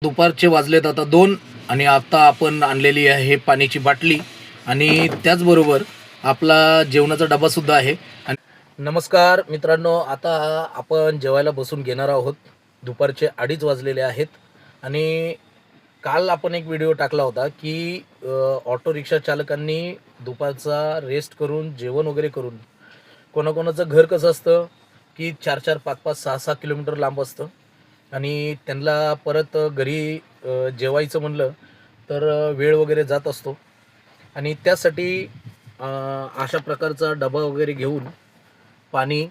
दुपारचे वाजलेत आता 2 आणि आता आपण आणलेली आहे पाण्याची बाटली आणि त्याचबरोबर आपला जेवणाचा डबासुद्धा आहे. आणि नमस्कार मित्रांनो, आता आपण जेवायला बसून घेणार आहोत. दुपारचे 2:30 वाजलेले आहेत आणि काल आपण एक व्हिडिओ टाकला होता की ऑटो रिक्षा चालकांनी दुपारचा रेस्ट करून जेवण वगैरे करून कोणाकोणाचं घर कसं असतं की 4-4, 5-5, 6-6 किलोमीटर लांब असतं आणि त्यांना परत घरी जेवायचं म्हणलं तर वेळ वगैरे जात असतो आणि त्यासाठी अशा प्रकारचा डबा वगैरे घेऊन पाणी,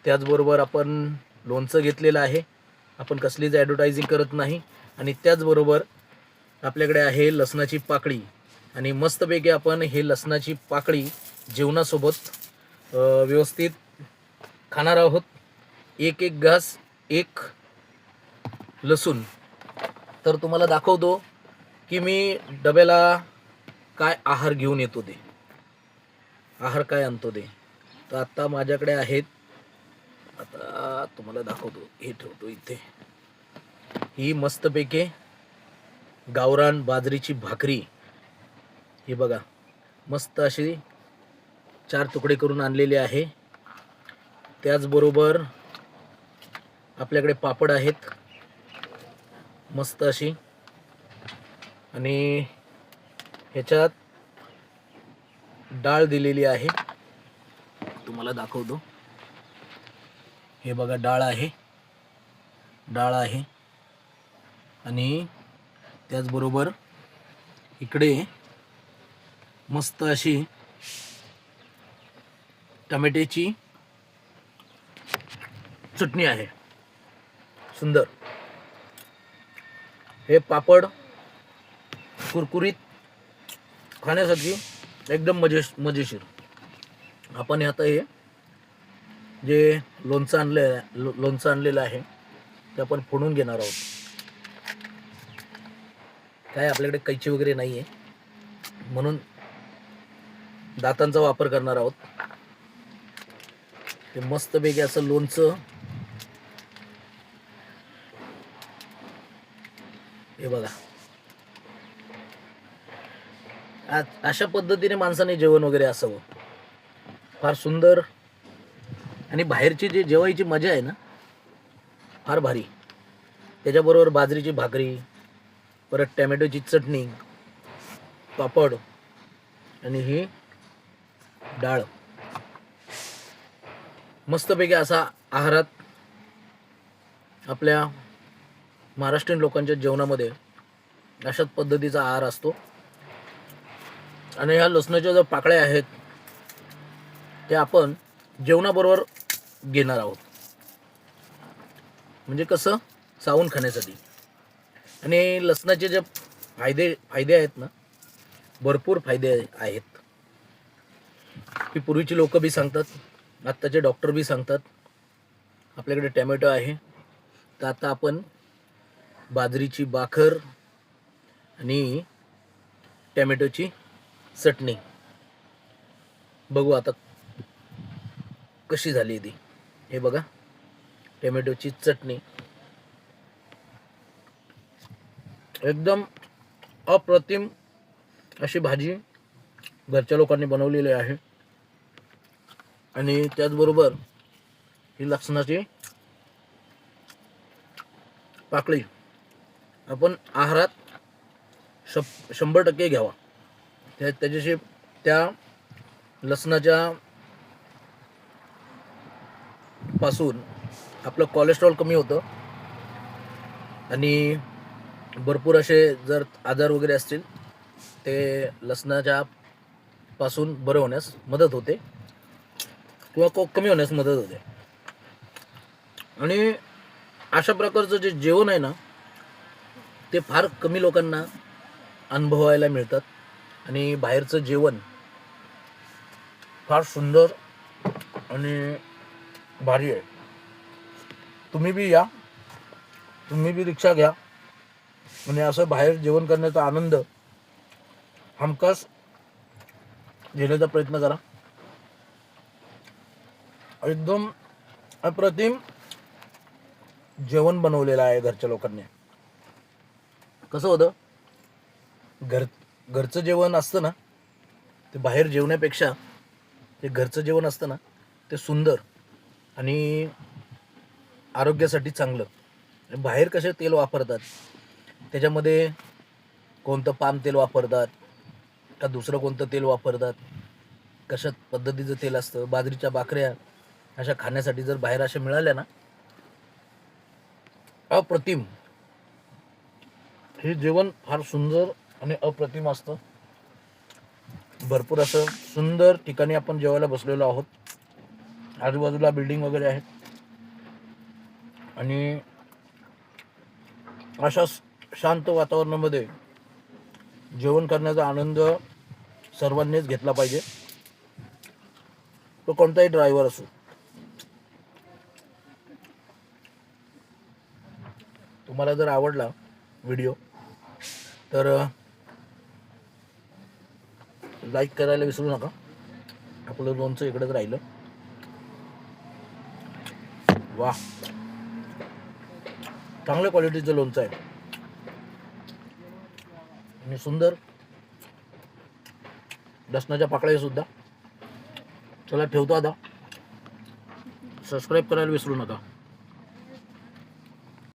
त्याचबरोबर आपण लोणचं घेतलेलं आहे. आपण कसलीच ॲडव्हर्टायझिंग करत नाही. आणि त्याचबरोबर आपल्याकडे आहे लसणाची पाकळी आणि मस्तपैकी आपण हे लसणाची पाकळी जेवणासोबत व्यवस्थित खाणार आहोत. एक एक घास, एक लसूण. तर तुम्हाला दाखवतो की मी डब्याला काय आहार घेऊन येतो, ते आहार काय आणतो ते. तर आता माझ्याकडे आहेत, आता तुम्हाला दाखवतो, हे ठेवतो इथे. ही मस्तपैकी गावरान बाजरीची भाकरी, ही बघा मस्त अशी 4 तुकडे करून आणलेले आहे. त्याचबरोबर आपल्याकडे पापड आहेत मस्त अशी, आणि ह्याच्यात डाळ दिलेली आहे. तुम्हाला दाखवतो, हे बघा डाळ आहे, डाळ आहे. आणि त्याचबरोबर इकडे मस्त अशी टमाट्याची चटणी आहे, सुंदर. हे पापड कुरकुरीत खाण्यासाठी एकदम मजेशीर. आपण आता हे जे लोणचं आणलेलं आहे ते आपण फोडून घेणार आहोत. काय आपल्याकडे कैची वगैरे नाही आहे म्हणून दातांचा वापर करणार आहोत. ते मस्तपैकी असं लोणचं, हे बघा. अशा पद्धतीने माणसाने जेवण वगैरे असावं, फार सुंदर. आणि बाहेरची जी जेवायची मजा आहे ना, फार भारी. त्याच्याबरोबर बाजरीची भाकरी, परत टॅमॅटोची चटणी, पापड आणि ही डाळ, मस्तपैकी असा आहारात आपल्या महाराष्ट्रीयन लोकांच्या जेवणामध्ये अशाच पद्धतीचा आहार असतो. आणि ह्या लसणाच्या ज्या पाकळ्या आहेत त्या आपण जेवणाबरोबर घेणार आहोत, म्हणजे कसं चावून खाण्यासाठी. आणि लसणाचे जे फायदे आहेत ना, भरपूर फायदे आहेत. की पूर्वीची लोक बी सांगतात, आत्ताचे डॉक्टर बी सांगतात. आपल्याकडे टॅमॅटो आहे, तर आता आपण बाजरीची भाकर आणि टॅमॅटोची चटणी बघू आता कशी झाली ती. हे बघा, टॅमॅटोची चटणी एकदम अप्रतिम अशी भाजी घरच्या लोकांनी बनवलेली आहे. आणि त्याचबरोबर ही लसणाची पाकळी आपण आहारात 100% घ्यावा. त्याच्याशी त्या लसणाच्या पासून आपलं कोलेस्ट्रॉल कमी होतं आणि भरपूर असे जर आजार वगैरे असतील ते लसणाच्या पासून बरं होण्यास मदत होते किंवा कमी होण्यास मदत होते. आणि अशा प्रकारचं जे जेवण आहे ना, ते फार कमी लोकांना अनुभवायला मिळतात. आणि बाहेरचं जेवण फार सुंदर आणि भारी आहे. तुम्ही बी या, तुम्ही बी रिक्षा घ्या आणि असं बाहेर जेवण करण्याचा आनंद हमखास घेण्याचा प्रयत्न करा. एकदम अप्रतिम जेवण बनवलेलं आहे घरच्या लोकांनी. कसं होतं, घरचं जेवण असतं ना, ते बाहेर जेवण्यापेक्षा ते घरचं जेवण असतं ना, ते सुंदर आणि आरोग्यासाठी चांगलं. बाहेर कसे तेल वापरतात, त्याच्यामध्ये कोणतं पाम तेल वापरतात का दुसरं कोणतं तेल वापरतात, कशा पद्धतीचं तेल असतं. बाजरीच्या भाकऱ्या अशा खाण्यासाठी जर बाहेर अशा मिळाल्या ना, अप्रतिम. हे जेवण फार सुंदर आणि अप्रतिम असतं. भरपूर असं सुंदर ठिकाणी आपण जेवायला बसलेलो आहोत. आजूबाजूला बिल्डिंग वगैरे आहेत आणि अशा शांत वातावरणामध्ये जेवण करण्याचा आनंद सर्वांनीच घेतला पाहिजे. तो कोणताही ड्रायव्हर असो. तुम्हाला जर आवडला व्हिडिओ तर लाईक करायला विसरू नका. आपलं लोणचं इकडेच राहिलं. वा, चांगल्या क्वालिटीचं लोणचं आहे आणि सुंदर लसणाच्या पाकळ्या सुद्धा. चला ठेवतो आता. सबस्क्राईब करायला विसरू नका.